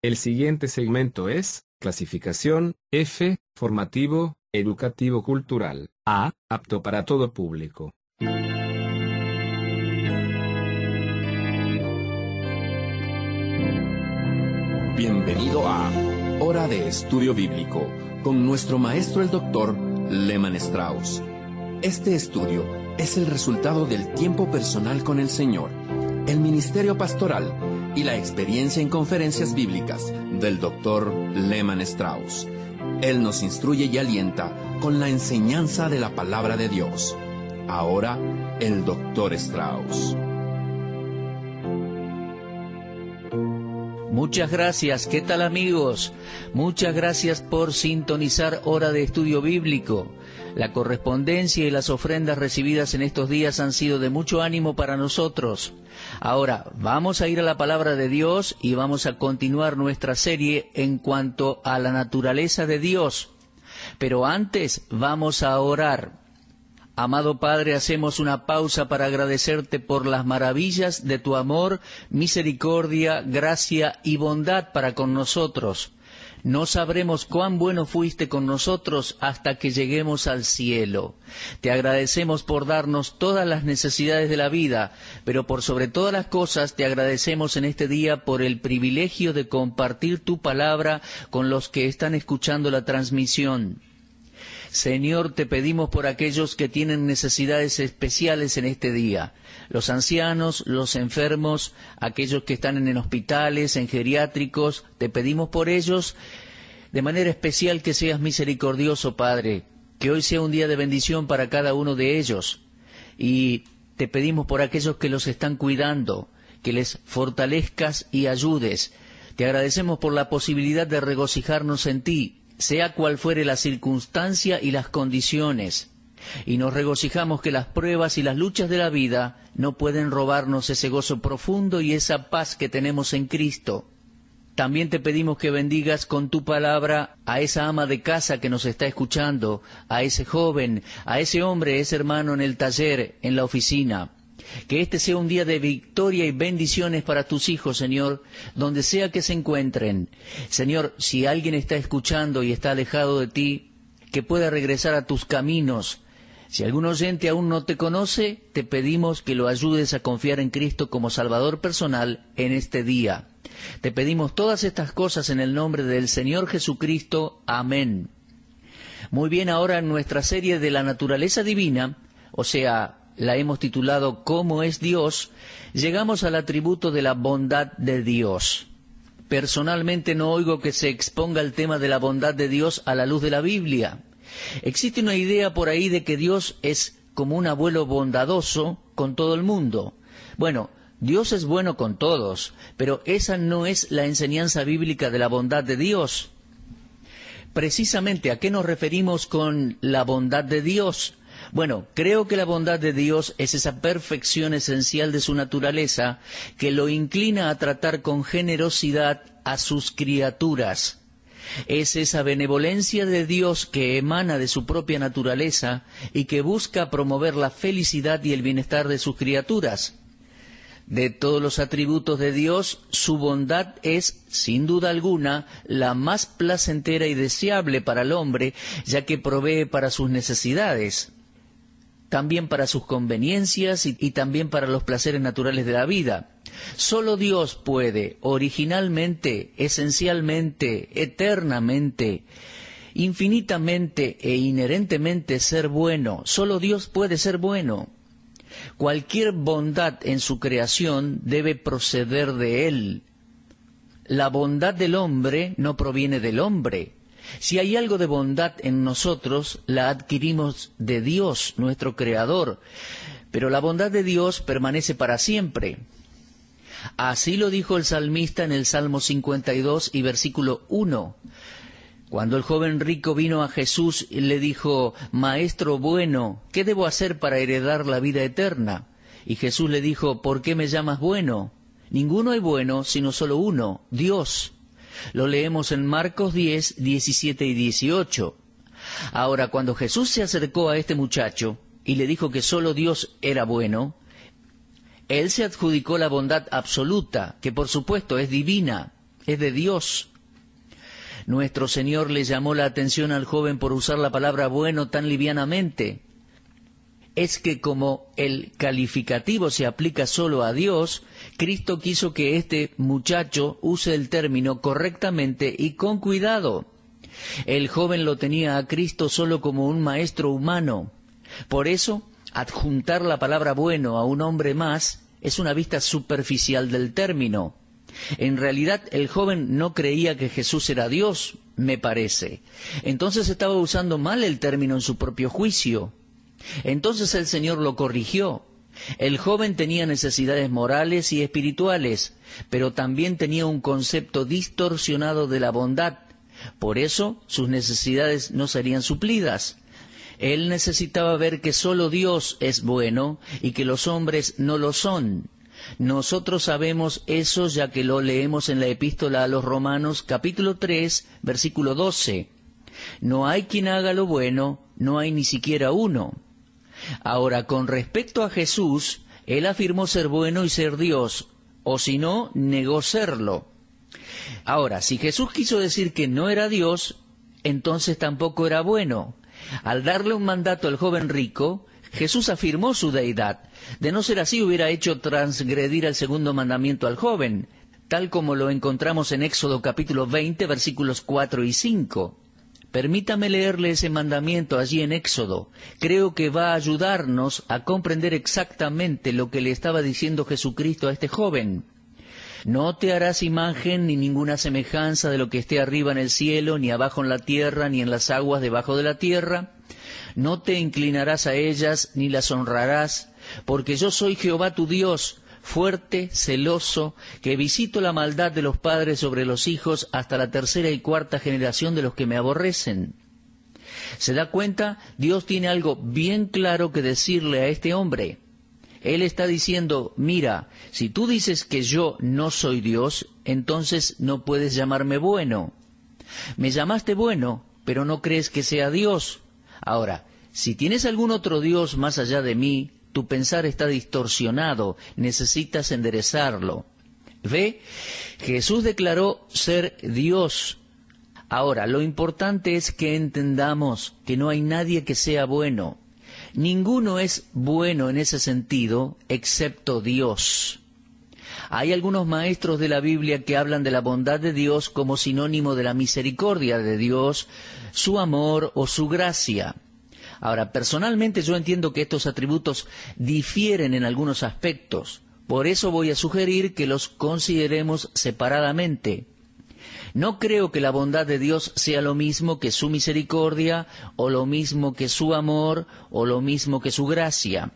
El siguiente segmento es, clasificación, F, formativo, educativo cultural, A, apto para todo público. Bienvenido a Hora de Estudio Bíblico, con nuestro maestro el Dr. Lehman Strauss. Este estudio es el resultado del tiempo personal con el Señor, el ministerio pastoral y la experiencia en conferencias bíblicas del Dr. Lehman Strauss. Él nos instruye y alienta con la enseñanza de la palabra de Dios. Ahora, el Dr. Strauss. Muchas gracias. ¿Qué tal, amigos? Muchas gracias por sintonizar Hora de Estudio Bíblico. La correspondencia y las ofrendas recibidas en estos días han sido de mucho ánimo para nosotros. Ahora, vamos a ir a la palabra de Dios y vamos a continuar nuestra serie en cuanto a la naturaleza de Dios. Pero antes, vamos a orar. Amado Padre, hacemos una pausa para agradecerte por las maravillas de tu amor, misericordia, gracia y bondad para con nosotros. No sabremos cuán bueno fuiste con nosotros hasta que lleguemos al cielo. Te agradecemos por darnos todas las necesidades de la vida, pero por sobre todas las cosas te agradecemos en este día por el privilegio de compartir tu palabra con los que están escuchando la transmisión. Señor, te pedimos por aquellos que tienen necesidades especiales en este día, los ancianos, los enfermos, aquellos que están en hospitales, en geriátricos, te pedimos por ellos, de manera especial que seas misericordioso, Padre, que hoy sea un día de bendición para cada uno de ellos, y te pedimos por aquellos que los están cuidando, que les fortalezcas y ayudes. Te agradecemos por la posibilidad de regocijarnos en ti, sea cual fuere la circunstancia y las condiciones, y nos regocijamos que las pruebas y las luchas de la vida no pueden robarnos ese gozo profundo y esa paz que tenemos en Cristo. También te pedimos que bendigas con tu palabra a esa ama de casa que nos está escuchando, a ese joven, a ese hombre, ese hermano en el taller, en la oficina. Que este sea un día de victoria y bendiciones para tus hijos, Señor, donde sea que se encuentren. Señor, si alguien está escuchando y está alejado de ti, que pueda regresar a tus caminos. Si algún oyente aún no te conoce, te pedimos que lo ayudes a confiar en Cristo como Salvador personal en este día. Te pedimos todas estas cosas en el nombre del Señor Jesucristo. Amén. Muy bien, ahora en nuestra serie de la naturaleza divina, o sea, la hemos titulado ¿Cómo es Dios?, llegamos al atributo de la bondad de Dios. Personalmente no oigo que se exponga el tema de la bondad de Dios a la luz de la Biblia. Existe una idea por ahí de que Dios es como un abuelo bondadoso con todo el mundo. Bueno, Dios es bueno con todos, pero esa no es la enseñanza bíblica de la bondad de Dios. Precisamente, ¿a qué nos referimos con la bondad de Dios? Bueno, creo que la bondad de Dios es esa perfección esencial de su naturaleza que lo inclina a tratar con generosidad a sus criaturas. Es esa benevolencia de Dios que emana de su propia naturaleza y que busca promover la felicidad y el bienestar de sus criaturas. De todos los atributos de Dios, su bondad es, sin duda alguna, la más placentera y deseable para el hombre, ya que provee para sus necesidades, también para sus conveniencias y también para los placeres naturales de la vida. Solo Dios puede, originalmente, esencialmente, eternamente, infinitamente e inherentemente ser bueno. Solo Dios puede ser bueno. Cualquier bondad en su creación debe proceder de Él. La bondad del hombre no proviene del hombre. Si hay algo de bondad en nosotros, la adquirimos de Dios, nuestro Creador. Pero la bondad de Dios permanece para siempre. Así lo dijo el salmista en el Salmo 52 y versículo 1. Cuando el joven rico vino a Jesús y le dijo, «Maestro bueno, ¿qué debo hacer para heredar la vida eterna?» Y Jesús le dijo, «¿Por qué me llamas bueno? Ninguno hay bueno, sino solo uno, Dios». Lo leemos en Marcos 10, 17 y 18. Ahora, cuando Jesús se acercó a este muchacho y le dijo que solo Dios era bueno, Él se adjudicó la bondad absoluta, que por supuesto es divina. es de Dios. Nuestro Señor le llamó la atención al joven por usar la palabra bueno tan livianamente. Es que como el calificativo se aplica solo a Dios, Cristo quiso que este muchacho use el término correctamente y con cuidado. El joven lo tenía a Cristo solo como un maestro humano. Por eso, adjuntar la palabra bueno a un hombre más es una vista superficial del término. En realidad, el joven no creía que Jesús era Dios, me parece. Entonces estaba usando mal el término en su propio juicio. Entonces el Señor lo corrigió. El joven tenía necesidades morales y espirituales, pero también tenía un concepto distorsionado de la bondad. Por eso sus necesidades no serían suplidas. Él necesitaba ver que solo Dios es bueno y que los hombres no lo son. Nosotros sabemos eso ya que lo leemos en la epístola a los Romanos, capítulo 3, versículo 12. No hay quien haga lo bueno, no hay ni siquiera uno. Ahora, con respecto a Jesús, Él afirmó ser bueno y ser Dios, o si no, negó serlo. Ahora, si Jesús quiso decir que no era Dios, entonces tampoco era bueno. Al darle un mandato al joven rico, Jesús afirmó su deidad. De no ser así, hubiera hecho transgredir el segundo mandamiento al joven, tal como lo encontramos en Éxodo capítulo 20, versículos 4 y 5. Permítame leerle ese mandamiento allí en Éxodo. Creo que va a ayudarnos a comprender exactamente lo que le estaba diciendo Jesucristo a este joven. No te harás imagen ni ninguna semejanza de lo que esté arriba en el cielo, ni abajo en la tierra, ni en las aguas debajo de la tierra. No te inclinarás a ellas, ni las honrarás, porque yo soy Jehová tu Dios, fuerte, celoso, que visito la maldad de los padres sobre los hijos hasta la tercera y cuarta generación de los que me aborrecen. ¿Se da cuenta? Dios tiene algo bien claro que decirle a este hombre. Él está diciendo, mira, si tú dices que yo no soy Dios, entonces no puedes llamarme bueno. Me llamaste bueno, pero no crees que sea Dios. Ahora, si tienes algún otro Dios más allá de mí, tu pensar está distorsionado, necesitas enderezarlo. ¿Ve? Jesús declaró ser Dios. Ahora, lo importante es que entendamos que no hay nadie que sea bueno. Ninguno es bueno en ese sentido, excepto Dios. Hay algunos maestros de la Biblia que hablan de la bondad de Dios como sinónimo de la misericordia de Dios, su amor o su gracia. Ahora, personalmente yo entiendo que estos atributos difieren en algunos aspectos. Por eso voy a sugerir que los consideremos separadamente. No creo que la bondad de Dios sea lo mismo que su misericordia, o lo mismo que su amor, o lo mismo que su gracia.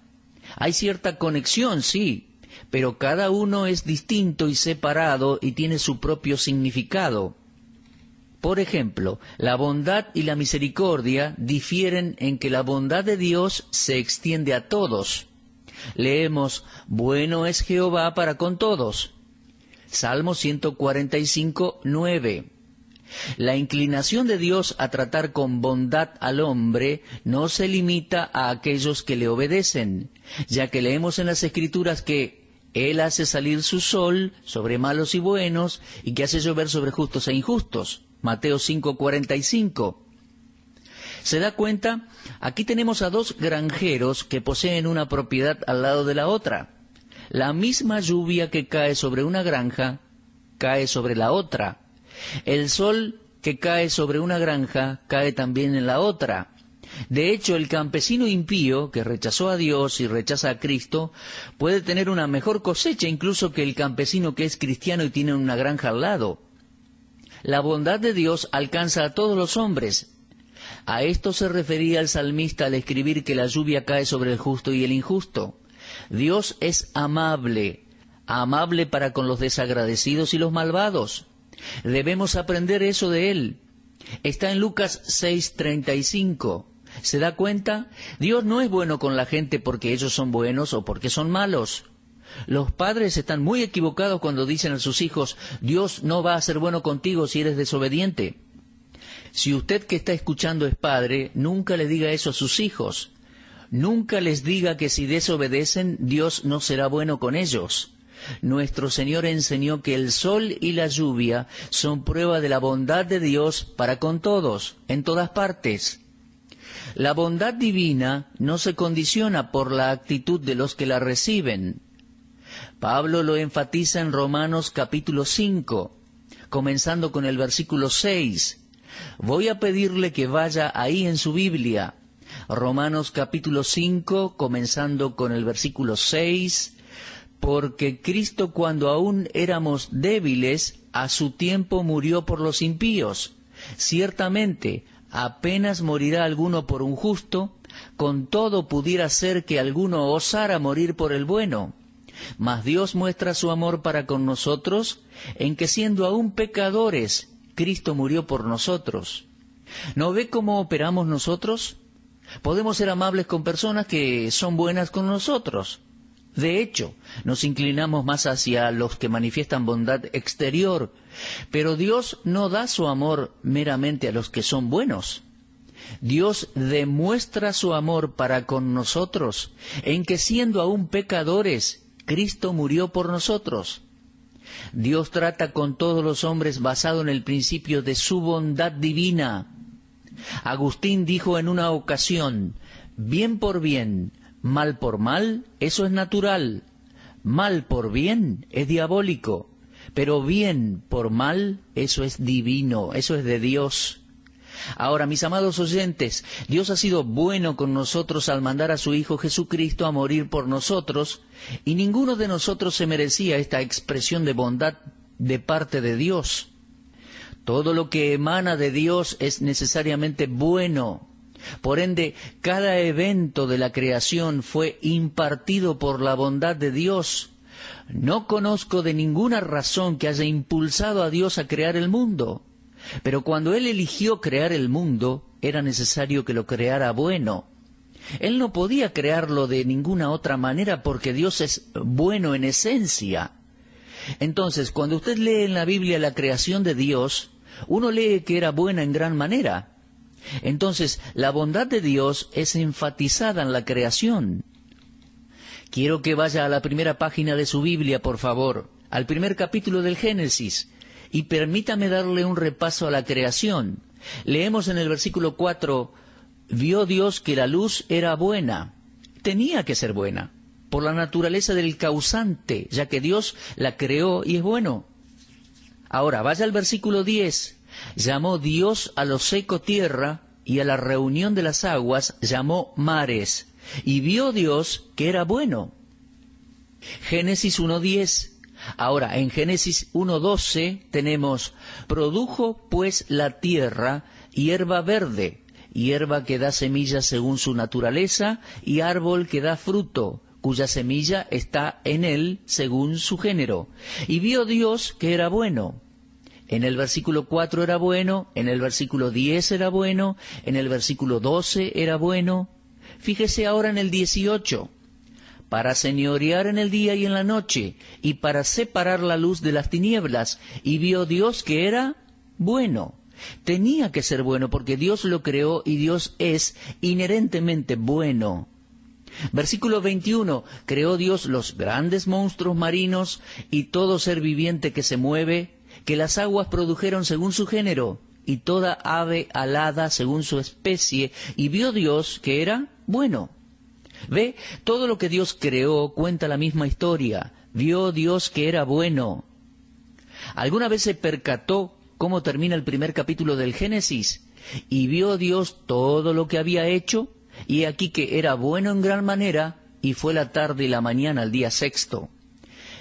Hay cierta conexión, sí, pero cada uno es distinto y separado y tiene su propio significado. Por ejemplo, la bondad y la misericordia difieren en que la bondad de Dios se extiende a todos. Leemos, bueno es Jehová para con todos. Salmo 145, 9. La inclinación de Dios a tratar con bondad al hombre no se limita a aquellos que le obedecen, ya que leemos en las Escrituras que Él hace salir su sol sobre malos y buenos y que hace llover sobre justos e injustos. Mateo 5:45. ¿Se da cuenta? Aquí tenemos a dos granjeros que poseen una propiedad al lado de la otra. La misma lluvia que cae sobre una granja, cae sobre la otra. El sol que cae sobre una granja, cae también en la otra. De hecho, el campesino impío, que rechazó a Dios y rechaza a Cristo, puede tener una mejor cosecha incluso que el campesino que es cristiano y tiene una granja al lado. La bondad de Dios alcanza a todos los hombres. A esto se refería el salmista al escribir que la lluvia cae sobre el justo y el injusto. Dios es amable, amable para con los desagradecidos y los malvados. Debemos aprender eso de Él. Está en Lucas 6:35. ¿Se da cuenta? Dios no es bueno con la gente porque ellos son buenos o porque son malos. Los padres están muy equivocados cuando dicen a sus hijos, Dios no va a ser bueno contigo si eres desobediente. Si usted que está escuchando es padre, nunca le diga eso a sus hijos. Nunca les diga que si desobedecen, Dios no será bueno con ellos. nuestro Señor enseñó que el sol y la lluvia son prueba de la bondad de Dios para con todos, en todas partes. La bondad divina no se condiciona por la actitud de los que la reciben. Pablo lo enfatiza en Romanos capítulo 5, comenzando con el versículo 6. Voy a pedirle que vaya ahí en su Biblia. Romanos capítulo 5, comenzando con el versículo 6. Porque Cristo, cuando aún éramos débiles, a su tiempo murió por los impíos. Ciertamente, apenas morirá alguno por un justo, con todo pudiera ser que alguno osara morir por el bueno. Mas Dios muestra su amor para con nosotros, en que siendo aún pecadores, Cristo murió por nosotros. ¿No ve cómo operamos nosotros? Podemos ser amables con personas que son buenas con nosotros. De hecho, nos inclinamos más hacia los que manifiestan bondad exterior, pero Dios no da su amor meramente a los que son buenos. Dios demuestra su amor para con nosotros, en que siendo aún pecadores, Cristo murió por nosotros. Dios trata con todos los hombres basado en el principio de su bondad divina. Agustín dijo en una ocasión, bien por bien, mal por mal, eso es natural. Mal por bien es diabólico, pero bien por mal, eso es divino, eso es de Dios. Ahora, mis amados oyentes, Dios ha sido bueno con nosotros al mandar a su Hijo Jesucristo a morir por nosotros, y ninguno de nosotros se merecía esta expresión de bondad de parte de Dios. Todo lo que emana de Dios es necesariamente bueno. Por ende, cada evento de la creación fue impartido por la bondad de Dios. No conozco de ninguna razón que haya impulsado a Dios a crear el mundo. Pero cuando Él eligió crear el mundo, era necesario que lo creara bueno. Él no podía crearlo de ninguna otra manera porque Dios es bueno en esencia. Entonces, cuando usted lee en la Biblia la creación de Dios, uno lee que era buena en gran manera. Entonces, la bondad de Dios es enfatizada en la creación. Quiero que vaya a la primera página de su Biblia, por favor, al primer capítulo del Génesis, y permítame darle un repaso a la creación. Leemos en el versículo 4, vio Dios que la luz era buena. Tenía que ser buena, por la naturaleza del causante, ya que Dios la creó y es bueno. Ahora, vaya al versículo 10. Llamó Dios a lo seco tierra, y a la reunión de las aguas llamó mares. Y vio Dios que era bueno. Génesis 1:10. Ahora, en Génesis 1:12 tenemos, produjo pues la tierra hierba verde, hierba que da semilla según su naturaleza, y árbol que da fruto, cuya semilla está en él según su género. Y vio Dios que era bueno. En el versículo 4 era bueno, en el versículo 10 era bueno, en el versículo 12 era bueno. Fíjese ahora en el 18. Para señorear en el día y en la noche, y para separar la luz de las tinieblas, y vio Dios que era bueno. Tenía que ser bueno porque Dios lo creó y Dios es inherentemente bueno. Versículo 21, creó Dios los grandes monstruos marinos y todo ser viviente que se mueve, que las aguas produjeron según su género, y toda ave alada según su especie, y vio Dios que era bueno. ¿Ve? Todo lo que Dios creó cuenta la misma historia. Vio Dios que era bueno. ¿Alguna vez se percató cómo termina el primer capítulo del Génesis? Y vio Dios todo lo que había hecho, y aquí que era bueno en gran manera, y fue la tarde y la mañana al día sexto.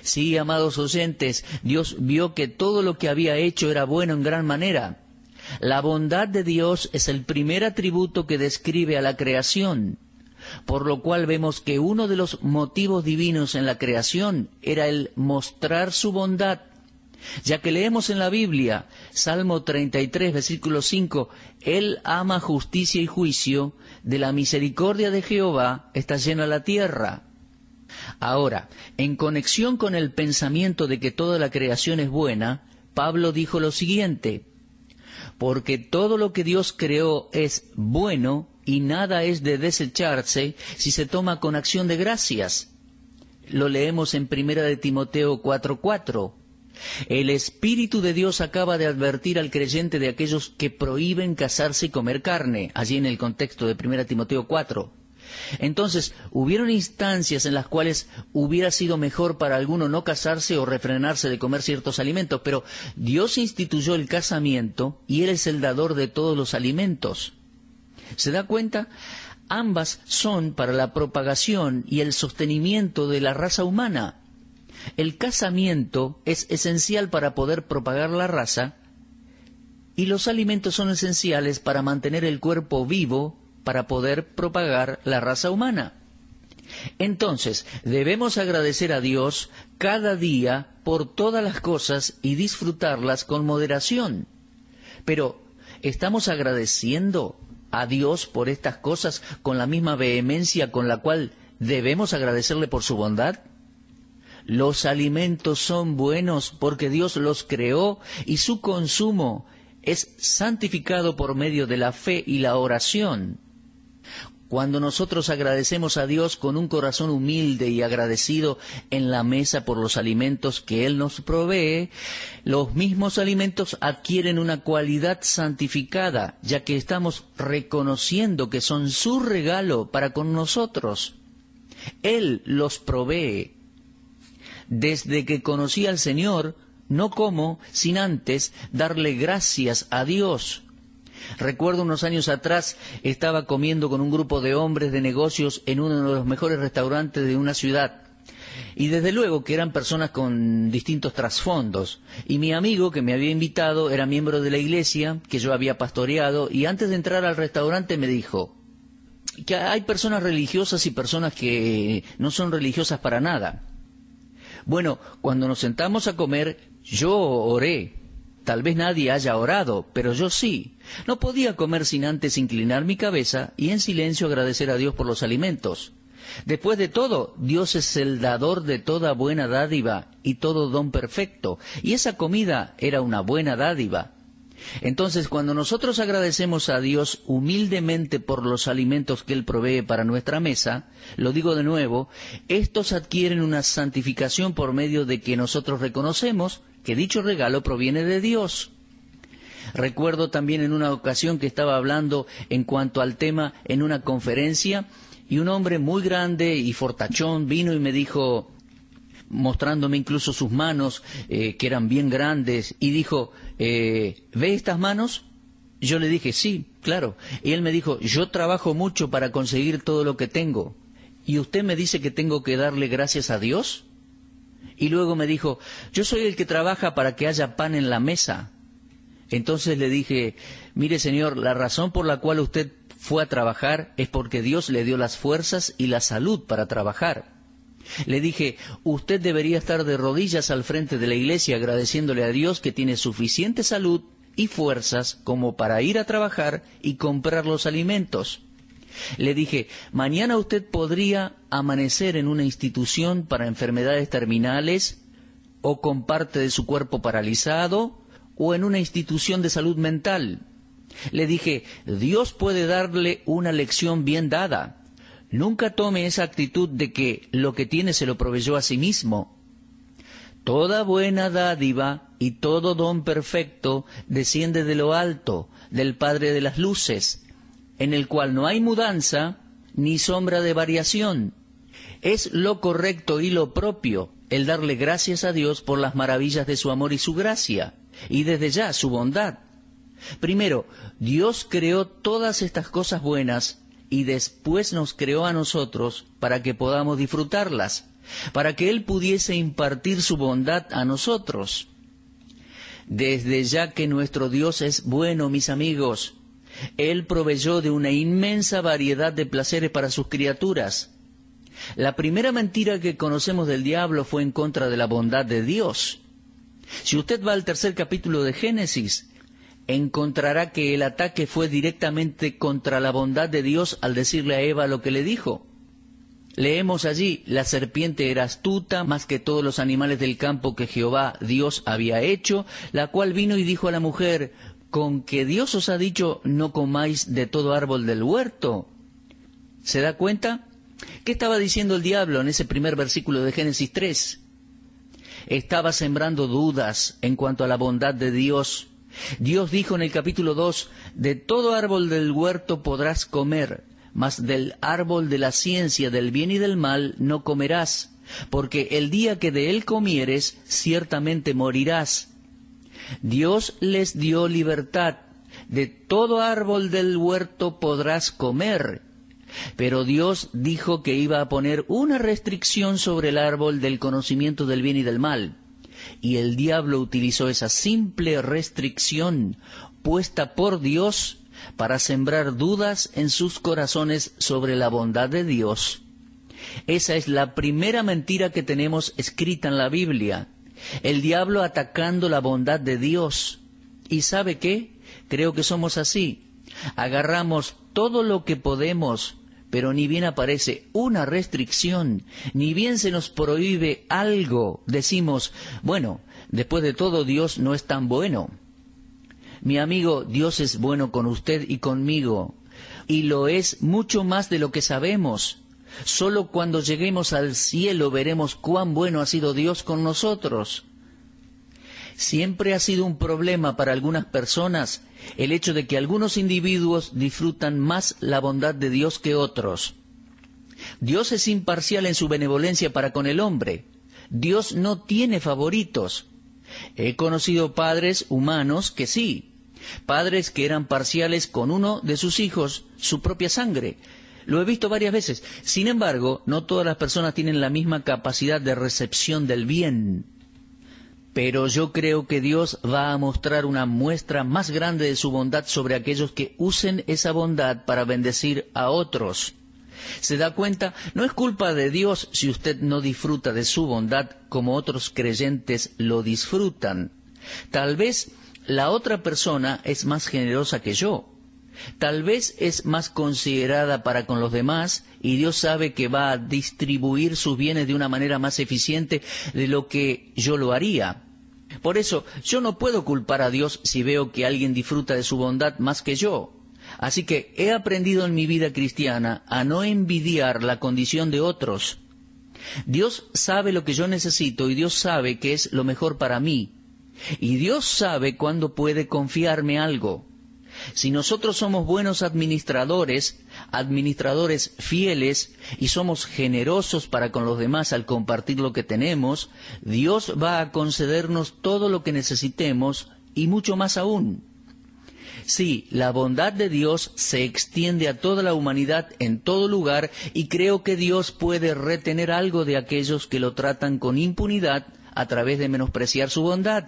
Sí, amados oyentes, Dios vio que todo lo que había hecho era bueno en gran manera. La bondad de Dios es el primer atributo que describe a la creación. Por lo cual vemos que uno de los motivos divinos en la creación era el mostrar su bondad, ya que leemos en la Biblia, Salmo 33, versículo 5, Él ama justicia y juicio, de la misericordia de Jehová está llena la tierra. Ahora, en conexión con el pensamiento de que toda la creación es buena, Pablo dijo lo siguiente, porque todo lo que Dios creó es bueno, y nada es de desecharse si se toma con acción de gracias. lo leemos en 1 de Timoteo 4:4. El Espíritu de Dios acaba de advertir al creyente de aquellos que prohíben casarse y comer carne, allí en el contexto de 1 Timoteo 4. Entonces, hubieron instancias en las cuales hubiera sido mejor para alguno no casarse o refrenarse de comer ciertos alimentos, pero Dios instituyó el casamiento y Él es el dador de todos los alimentos. ¿Se da cuenta? Ambas son para la propagación y el sostenimiento de la raza humana. El casamiento es esencial para poder propagar la raza y los alimentos son esenciales para mantener el cuerpo vivo para poder propagar la raza humana. Entonces, debemos agradecer a Dios cada día por todas las cosas y disfrutarlas con moderación. Pero, ¿estamos agradeciendo a Dios por estas cosas con la misma vehemencia con la cual debemos agradecerle por su bondad? Los alimentos son buenos porque Dios los creó y su consumo es santificado por medio de la fe y la oración. Cuando nosotros agradecemos a Dios con un corazón humilde y agradecido en la mesa por los alimentos que Él nos provee, los mismos alimentos adquieren una cualidad santificada, ya que estamos reconociendo que son su regalo para con nosotros. Él los provee. Desde que conocí al Señor, no como sin antes darle gracias a Dios. Recuerdo unos años atrás, estaba comiendo con un grupo de hombres de negocios en uno de los mejores restaurantes de una ciudad. Y desde luego que eran personas con distintos trasfondos. Y mi amigo que me había invitado era miembro de la iglesia que yo había pastoreado, y antes de entrar al restaurante me dijo que hay personas religiosas y personas que no son religiosas para nada. Bueno, cuando nos sentamos a comer, yo oré. Tal vez nadie haya orado, pero yo sí. No podía comer sin antes inclinar mi cabeza y en silencio agradecer a Dios por los alimentos. Después de todo, Dios es el dador de toda buena dádiva y todo don perfecto, y esa comida era una buena dádiva. Entonces, cuando nosotros agradecemos a Dios humildemente por los alimentos que Él provee para nuestra mesa, lo digo de nuevo, estos adquieren una santificación por medio de que nosotros reconocemos que dicho regalo proviene de Dios. Recuerdo también en una ocasión que estaba hablando en cuanto al tema en una conferencia, y un hombre muy grande y fortachón vino y me dijo, mostrándome incluso sus manos, que eran bien grandes, y dijo, ¿ve estas manos? Yo le dije, sí, claro. Y él me dijo, yo trabajo mucho para conseguir todo lo que tengo, ¿y usted me dice que tengo que darle gracias a Dios? Y luego me dijo, yo soy el que trabaja para que haya pan en la mesa. Entonces le dije, mire señor, la razón por la cual usted fue a trabajar es porque Dios le dio las fuerzas y la salud para trabajar. Le dije, usted debería estar de rodillas al frente de la iglesia agradeciéndole a Dios que tiene suficiente salud y fuerzas como para ir a trabajar y comprar los alimentos. Le dije, mañana usted podría amanecer en una institución para enfermedades terminales o con parte de su cuerpo paralizado o en una institución de salud mental. Le dije, Dios puede darle una lección bien dada. Nunca tome esa actitud de que lo que tiene se lo proveyó a sí mismo. Toda buena dádiva y todo don perfecto desciende de lo alto, del Padre de las luces, en el cual no hay mudanza ni sombra de variación. Es lo correcto y lo propio el darle gracias a Dios por las maravillas de su amor y su gracia, y desde ya su bondad. Primero, Dios creó todas estas cosas buenas y después nos creó a nosotros para que podamos disfrutarlas, para que Él pudiese impartir su bondad a nosotros. Desde ya que nuestro Dios es bueno, mis amigos, Él proveyó de una inmensa variedad de placeres para sus criaturas. La primera mentira que conocemos del diablo fue en contra de la bondad de Dios. Si usted va al 3 capítulo de Génesis, encontrará que el ataque fue directamente contra la bondad de Dios al decirle a Eva lo que le dijo. Leemos allí, la serpiente era astuta más que todos los animales del campo que Jehová Dios había hecho, la cual vino y dijo a la mujer, ¿con que Dios os ha dicho no comáis de todo árbol del huerto? ¿Se da cuenta? ¿Qué estaba diciendo el diablo en ese primer versículo de Génesis 3? Estaba sembrando dudas en cuanto a la bondad de Dios. Dios dijo en el capítulo 2, de todo árbol del huerto podrás comer, mas del árbol de la ciencia del bien y del mal no comerás, porque el día que de él comieres, ciertamente morirás. Dios les dio libertad, de todo árbol del huerto podrás comer, pero Dios dijo que iba a poner una restricción sobre el árbol del conocimiento del bien y del mal. Y el diablo utilizó esa simple restricción puesta por Dios para sembrar dudas en sus corazones sobre la bondad de Dios. Esa es la primera mentira que tenemos escrita en la Biblia. El diablo atacando la bondad de Dios. ¿Y sabe qué? Creo que somos así. Agarramos todo lo que podemos, pero ni bien aparece una restricción, ni bien se nos prohíbe algo, decimos, bueno, después de todo Dios no es tan bueno. Mi amigo, Dios es bueno con usted y conmigo, y lo es mucho más de lo que sabemos. Solo cuando lleguemos al cielo veremos cuán bueno ha sido Dios con nosotros. Siempre ha sido un problema para algunas personas el hecho de que algunos individuos disfrutan más la bondad de Dios que otros. Dios es imparcial en su benevolencia para con el hombre. Dios no tiene favoritos. He conocido padres humanos que sí, padres que eran parciales con uno de sus hijos, su propia sangre. Lo he visto varias veces. Sin embargo, no todas las personas tienen la misma capacidad de recepción del bien. Pero yo creo que Dios va a mostrar una muestra más grande de su bondad sobre aquellos que usen esa bondad para bendecir a otros. ¿Se da cuenta? No es culpa de Dios si usted no disfruta de su bondad como otros creyentes lo disfrutan. Tal vez la otra persona es más generosa que yo. Tal vez es más considerada para con los demás y Dios sabe que va a distribuir sus bienes de una manera más eficiente de lo que yo lo haría. Por eso, yo no puedo culpar a Dios si veo que alguien disfruta de su bondad más que yo. Así que he aprendido en mi vida cristiana a no envidiar la condición de otros. Dios sabe lo que yo necesito y Dios sabe que es lo mejor para mí. Y Dios sabe cuándo puede confiarme algo. Si nosotros somos buenos administradores fieles y somos generosos para con los demás al compartir lo que tenemos, Dios va a concedernos todo lo que necesitemos y mucho más aún. Sí, la bondad de Dios se extiende a toda la humanidad en todo lugar y creo que Dios puede retener algo de aquellos que lo tratan con impunidad a través de menospreciar su bondad.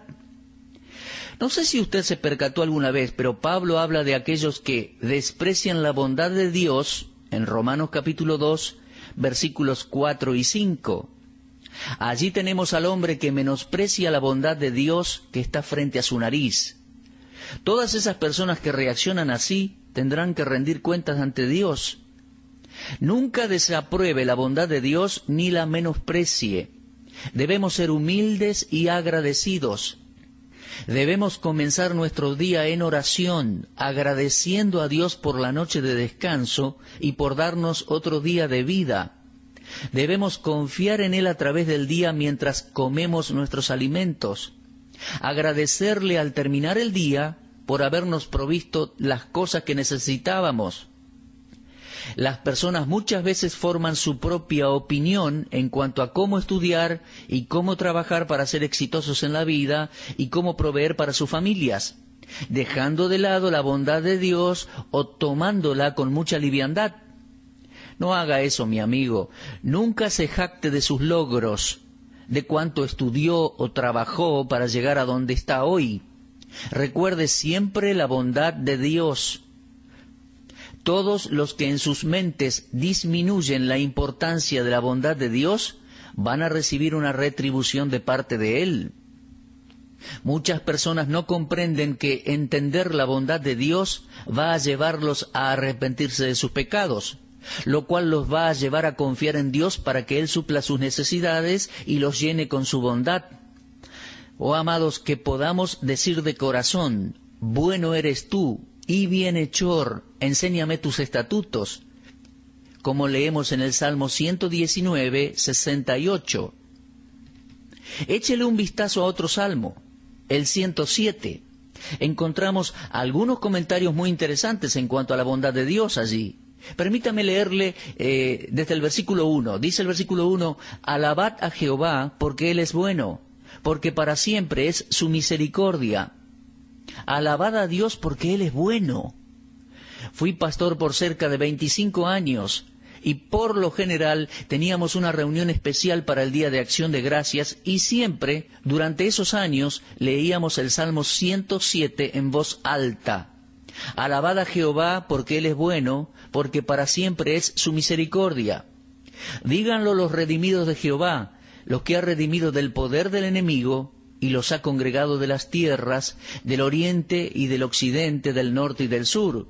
No sé si usted se percató alguna vez, pero Pablo habla de aquellos que desprecian la bondad de Dios en Romanos capítulo 2, versículos 4 y 5. Allí tenemos al hombre que menosprecia la bondad de Dios que está frente a su nariz. Todas esas personas que reaccionan así tendrán que rendir cuentas ante Dios. Nunca desapruebe la bondad de Dios ni la menosprecie. Debemos ser humildes y agradecidos. Debemos comenzar nuestro día en oración, agradeciendo a Dios por la noche de descanso y por darnos otro día de vida. Debemos confiar en Él a través del día mientras comemos nuestros alimentos. Agradecerle al terminar el día por habernos provisto las cosas que necesitábamos. Las personas muchas veces forman su propia opinión en cuanto a cómo estudiar y cómo trabajar para ser exitosos en la vida y cómo proveer para sus familias, dejando de lado la bondad de Dios o tomándola con mucha liviandad. No haga eso, mi amigo. Nunca se jacte de sus logros, de cuánto estudió o trabajó para llegar a donde está hoy. Recuerde siempre la bondad de Dios. Todos los que en sus mentes disminuyen la importancia de la bondad de Dios van a recibir una retribución de parte de Él. Muchas personas no comprenden que entender la bondad de Dios va a llevarlos a arrepentirse de sus pecados, lo cual los va a llevar a confiar en Dios para que Él supla sus necesidades y los llene con su bondad. Oh amados, que podamos decir de corazón, bueno eres tú y bienhechor, enséñame tus estatutos. como leemos en el Salmo 119, 68. Échele un vistazo a otro salmo, el 107. Encontramos algunos comentarios muy interesantes en cuanto a la bondad de Dios allí. Permítame leerle desde el versículo 1. Dice el versículo 1, alabad a Jehová porque Él es bueno, porque para siempre es su misericordia. Alabad a Dios porque Él es bueno. Fui pastor por cerca de 25 años y por lo general teníamos una reunión especial para el Día de Acción de Gracias y siempre, durante esos años, leíamos el Salmo 107 en voz alta. Alabad a Jehová porque Él es bueno, porque para siempre es su misericordia. Díganlo los redimidos de Jehová, los que ha redimido del poder del enemigo y los ha congregado de las tierras, del oriente y del occidente, del norte y del sur.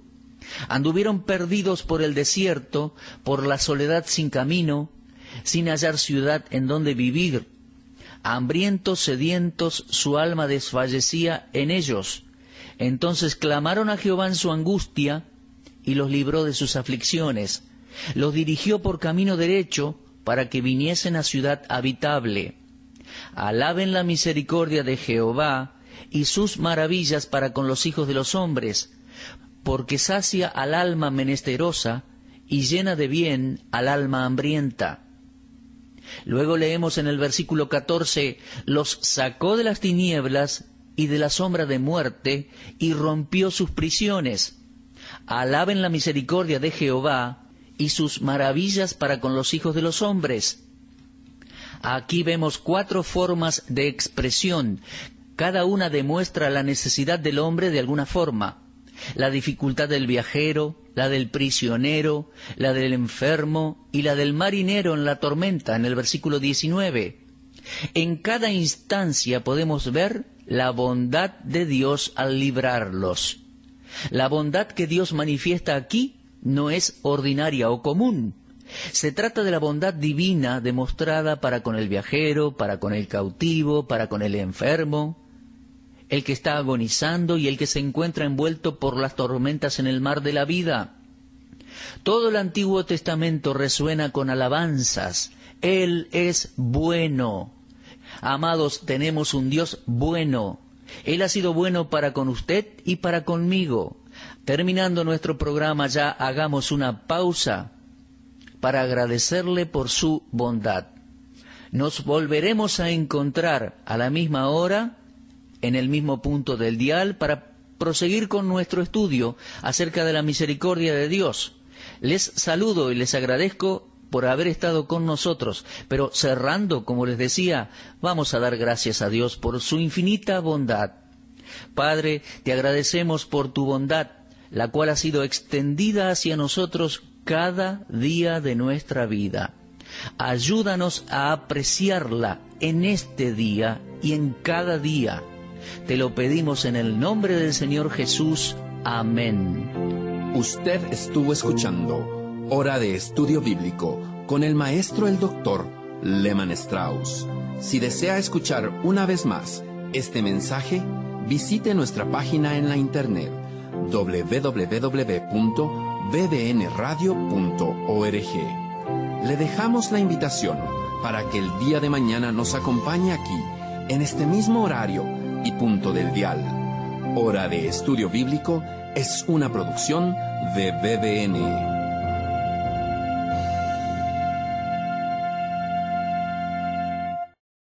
Anduvieron perdidos por el desierto, por la soledad sin camino, sin hallar ciudad en donde vivir. Hambrientos, sedientos, su alma desfallecía en ellos. Entonces clamaron a Jehová en su angustia, y los libró de sus aflicciones. Los dirigió por camino derecho, para que viniesen a ciudad habitable. Alaben la misericordia de Jehová, y sus maravillas para con los hijos de los hombres, porque sacia al alma menesterosa, y llena de bien al alma hambrienta. Luego leemos en el versículo 14, los sacó de las tinieblas y de la sombra de muerte, y rompió sus prisiones. Alaben la misericordia de Jehová, y sus maravillas para con los hijos de los hombres. Aquí vemos 4 formas de expresión. Cada una demuestra la necesidad del hombre de alguna forma. La dificultad del viajero, la del prisionero, la del enfermo y la del marinero en la tormenta, en el versículo 19. En cada instancia podemos ver la bondad de Dios al librarlos. La bondad que Dios manifiesta aquí no es ordinaria o común. Se trata de la bondad divina demostrada para con el viajero, para con el cautivo, para con el enfermo, el que está agonizando y el que se encuentra envuelto por las tormentas en el mar de la vida. Todo el Antiguo Testamento resuena con alabanzas. Él es bueno. Amados, tenemos un Dios bueno. Él ha sido bueno para con usted y para conmigo. Terminando nuestro programa ya, hagamos una pausa para agradecerle por su bondad. Nos volveremos a encontrar a la misma hora, en el mismo punto del dial, para proseguir con nuestro estudio acerca de la misericordia de Dios. Les saludo y les agradezco por haber estado con nosotros, pero cerrando, como les decía, vamos a dar gracias a Dios por su infinita bondad. Padre, te agradecemos por tu bondad, la cual ha sido extendida hacia nosotros cada día de nuestra vida. Ayúdanos a apreciarla en este día y en cada día. Te lo pedimos en el nombre del Señor Jesús. Amén. Usted estuvo escuchando Hora de Estudio Bíblico con el maestro el doctor Lehmann Strauss. Si desea escuchar una vez más este mensaje, visite nuestra página en la internet www.bbnradio.org. Le dejamos la invitación para que el día de mañana nos acompañe aquí, en este mismo horario y punto del dial. Hora de Estudio Bíblico es una producción de BBN.